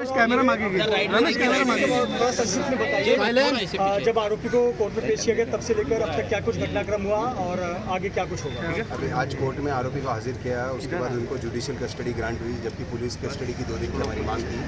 Ramesh camera मांगे Ramesh camera मांगे। थोड़ा संक्षिप्त में बताइए, जब आरोपी को कोर्ट में पेश किया गया तब से लेकर अब तक क्या कुछ घटनाक्रम हुआ और आगे क्या कुछ होगा? अभी आज कोर्ट में आरोपी को हाजिर किया, उसके बाद उनको जुडिशियल कस्टडी ग्रांट हुई, जबकि पुलिस कस्टडी की 2 दिन की हमारी मांग थी,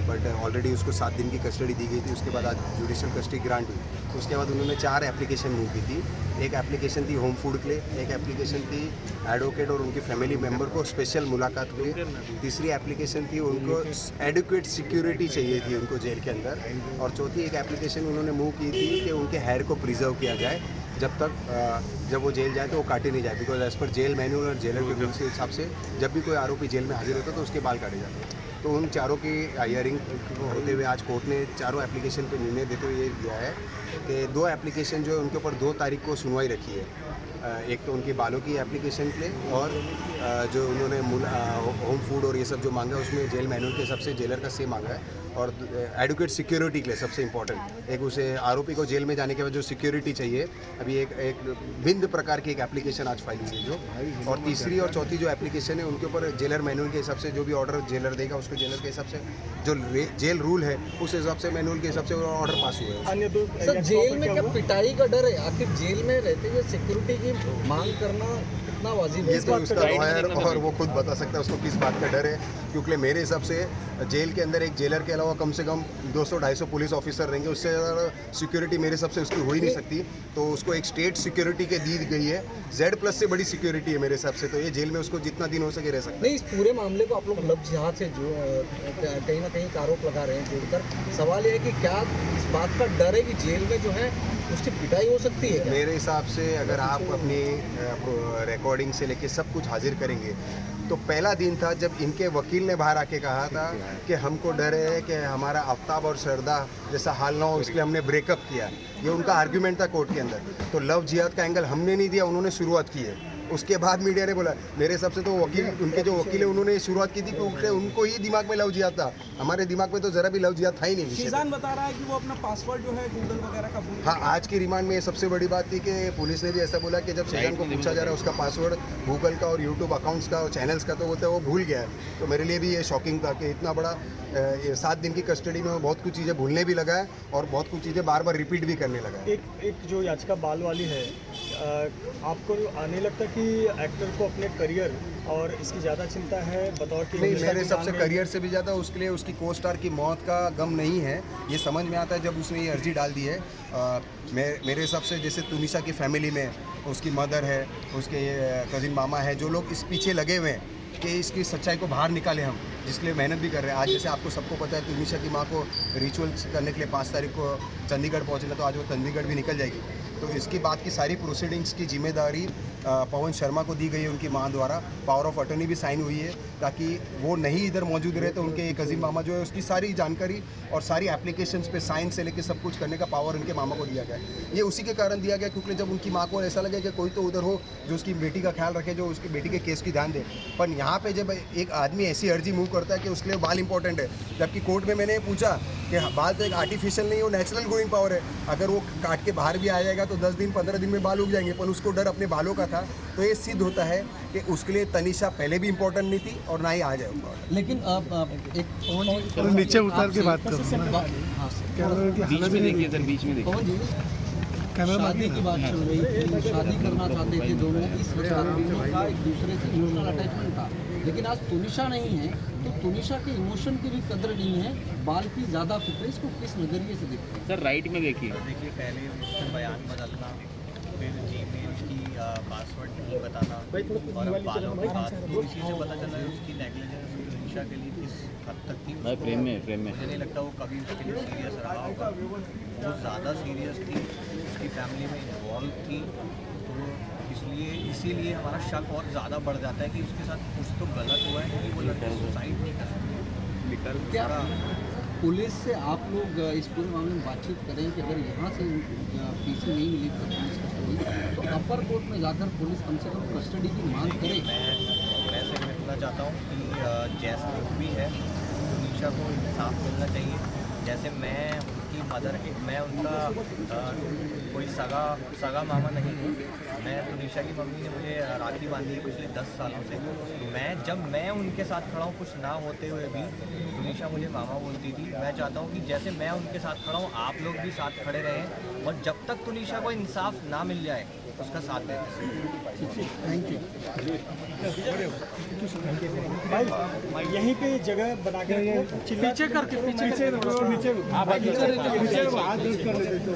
बट ऑलरेडी उसको 7 दिन की कस्टडी दी गई थी। उसके बाद आज जुडिशियल कस्टडी ग्रांट हुई। उसके बाद उन्होंने 4 एप्लीकेशन मूव की थी। एक एप्लीकेशन थी होम फूड के लिए, एक एप्लीकेशन थी एडवोकेट और उनकी फैमिली मेम्बर को स्पेशल मुलाकात के लिए, तीसरी एप्लीकेशन थी उनको एडिक्वेट सिक्योरिटी चाहिए थी उनको जेल के अंदर, और चौथी एक एप्लीकेशन उन्होंने मूव की थी कि उनके हेयर को प्रिजर्व किया जाए जब वो जेल जाए तो वो काटे नहीं जाए, because as per jail manual और जेलर के रूल्स के हिसाब से जब भी कोई आरोपी जेल में हाजिर होता है तो उसके बाल काटे जाते हैं। तो उन चारों की हियरिंग होते हुए आज कोर्ट ने चारों एप्लीकेशन पे निर्णय देते हुए ये दिया है कि 2 एप्लीकेशन जो है उनके ऊपर 2 तारीख को सुनवाई रखी है। एक तो उनकी बालों की एप्लीकेशन के लिए, और जो उन्होंने होम फूड और ये सब जो मांगा है उसमें जेल मैनुअल के हिसाब से जेलर का सेम मांगा है, और एडुकेट सिक्योरिटी के लिए सबसे इंपॉर्टेंट एक उसे आरोपी को जेल में जाने के बाद जो सिक्योरिटी चाहिए, अभी एक भिन्न प्रकार की एक एप्लीकेशन आज फाइल हुई है जो, और तीसरी और चौथी जो एप्लीकेशन है उनके ऊपर जेलर मैनुअल के हिसाब से जो भी ऑर्डर जेलर देगा उसको जेलर के हिसाब से जो जेल रूल है उस हिसाब से मैनुअल के हिसाब से ऑर्डर पास हुए हैं। अन्य दो सर, जेल में क्या पिटाई का डर है? आखिर जेल में रहते हुए सिक्योरिटी की मांग करना कितना वाजिब है? ये तो उसका लॉयर और वो खुद बता सकता है उसको किस बात का डर है, क्योंकि मेरे हिसाब से जेल के अंदर एक जेलर के अलावा कम से कम 200-250 पुलिस ऑफिसर रहेंगे, उससे ज़्यादा सिक्योरिटी मेरे हिसाब से उसकी हो ही नहीं सकती। तो उसको एक स्टेट सिक्योरिटी के दी गई है, Z+ से बड़ी सिक्योरिटी है मेरे हिसाब से, तो ये जेल में उसको जितना दिन हो सके रह सकता है। नहीं, इस पूरे मामले को आप लोग लफ्ज जिहाद से जो कहीं ना कहीं आरोप लगा रहे हैं जोड़कर। सवाल ये है कि क्या इस बात का डर है कि जेल में जो है उसकी पिटाई हो सकती है? मेरे हिसाब से अगर आप अपनी रिकॉर्डिंग से लेके सब कुछ हाजिर करेंगे तो पहला दिन था जब इनके वकील ने बाहर आके कहा था कि हमको डर है कि हमारा आफ्ताब और श्रद्धा जैसा हाल ना हो, इसलिए हमने ब्रेकअप किया। ये उनका आर्ग्यूमेंट था कोर्ट के अंदर। तो लव जिहाद का एंगल हमने नहीं दिया, उन्होंने शुरुआत की है। उसके बाद मीडिया ने बोला, मेरे हिसाब से तो वकील, उनके जो वकील है उन्होंने शुरुआत की थी क्योंकि उनको ही दिमाग में लव जिहाद था। हमारे दिमाग में तो जरा भी लव जिहाद था ही नहीं। शीजान बता रहा है कि वो अपना पासवर्ड जो है गूगल वगैरह का भूल गया। हाँ, आज की रिमांड में ये सबसे बड़ी बात थी कि पुलिस ने भी ऐसा बोला कि जब शीजान को पूछा जा रहा है उसका पासवर्ड गूगल का और यूट्यूब अकाउंट्स का और चैनल्स का, तो बोलते वो भूल गया है। तो मेरे लिए भी ये शॉकिंग था कि इतना बड़ा 7 दिन की कस्टडी में वो बहुत कुछ चीज़ें भूलने भी लगा है और बहुत कुछ चीज़ें बार बार रिपीट भी करने लगा है। एक जो याचिका बाल वाली है, आपको आने लगता कि एक्टर को अपने करियर और इसकी ज़्यादा चिंता है बतौर की? नहीं, मेरे हिसाब से करियर से भी ज़्यादा उसके लिए उसकी को स्टार की मौत का गम नहीं है। ये समझ में आता है जब उसने ये अर्जी डाल दी है। मेरे हिसाब से जैसे तुनिशा की फैमिली में उसकी मदर है, उसके कज़िन मामा है, जो लोग इस पीछे लगे हुए हैं कि इसकी सच्चाई को बाहर निकालें हम, जिसके लिए मेहनत भी कर रहे हैं। आज जैसे आपको सबको पता है तुनिशा की माँ को रिचुअल्स करने के लिए 5 तारीख को चंडीगढ़ पहुँचना, तो आज वो चंडीगढ़ भी निकल जाएगी। तो इसकी बात की सारी प्रोसीडिंग्स की जिम्मेदारी पवन शर्मा को दी गई है उनकी माँ द्वारा। पावर ऑफ अटर्नी भी साइन हुई है ताकि वो नहीं इधर मौजूद रहे, तो उनके कज़िन मामा जो है उसकी सारी जानकारी और सारी एप्लीकेशंस पे साइन से लेके सब कुछ करने का पावर उनके मामा को दिया गया है। ये उसी के कारण दिया गया क्योंकि जब उनकी माँ को ऐसा लगे कि कोई तो उधर हो जो उसकी बेटी का ख्याल रखे, जो उसकी बेटी के केस की ध्यान दे। पर यहाँ पे जब एक आदमी ऐसी अर्जी मूव करता है कि उसके लिए बाल इंपॉर्टेंट है, जबकि कोर्ट में मैंने पूछा कि बाल तो एक आर्टिफिशियल नहीं, वो नेचुरल ग्रोइंग पावर है। अगर वो काट के बाहर भी आ जाएगा तो 10 दिन 15 दिन में बाल उग जाएंगे, पर उसको डर अपने बालों का था। तो ये सिद्ध होता है कि उसके लिए तनिषा पहले भी इम्पोर्टेंट नहीं थी और ना ही आ जाए। लेकिन एक नीचे उतार के बात करो, बीच में देखिए सर, बीच में देखिए। शादी की बात चल रही थी, शादी करना चाहते थे दोनों, इस वजह दोनों का एक दूसरे से इमोशनल अटैचमेंट था। लेकिन आज तुनिशा नहीं है तो तुनिशा के इमोशन की भी कदर नहीं है, बाल की ज़्यादा फिक्र। इसको किस नज़रिए से देखते हैं? सर राइट में देखिए। पहले उसका बयान बदलना, फिर जीमेल की पासवर्ड नहीं बताना, और अब बालों की बात, तो इसी से पता चला है उसकी नेगलिजेंस तुनिशा के लिए किस हद तक थी। फ्रेम में मुझे नहीं लगता वो कभी उसके लिए सीरियस रहा होगा। वो ज़्यादा सीरियस थी, उसकी फैमिली में इन्वॉल्व थी, तो इसीलिए हमारा शक और ज़्यादा बढ़ जाता है कि उसके साथ कुछ तो गलत हुआ है कि वो लड़का सुसाइड नहीं कर सकते। क्या पुलिस से आप लोग इस पूरे मामले में बातचीत करें कि अगर यहाँ से पीसी नहीं मिली तो पुलिस कस्टडी, तो अपर कोर्ट में जाकर पुलिस कम से कम कस्टडी की मांग करे? मैं से कहना चाहता हूँ कि जैसा भी है तुनिशा को इंसाफ मिलना चाहिए। जैसे मैं की मदर है। मैं उनका कोई सगा मामा नहीं हूँ। मैं तुनिशा की मम्मी ने मुझे राखी बांधी है पिछले 10 सालों से। जब मैं उनके साथ खड़ा हूँ, कुछ ना होते हुए भी तुनिशा मुझे मामा बोलती थी। मैं चाहता हूँ कि जैसे मैं उनके साथ खड़ा हूँ, आप लोग भी साथ खड़े रहें और जब तक तुनिशा को इंसाफ ना मिल जाए उसका साथ दें। Thank you. भाई यहीं पे जगह बना के पीछे करके पीछे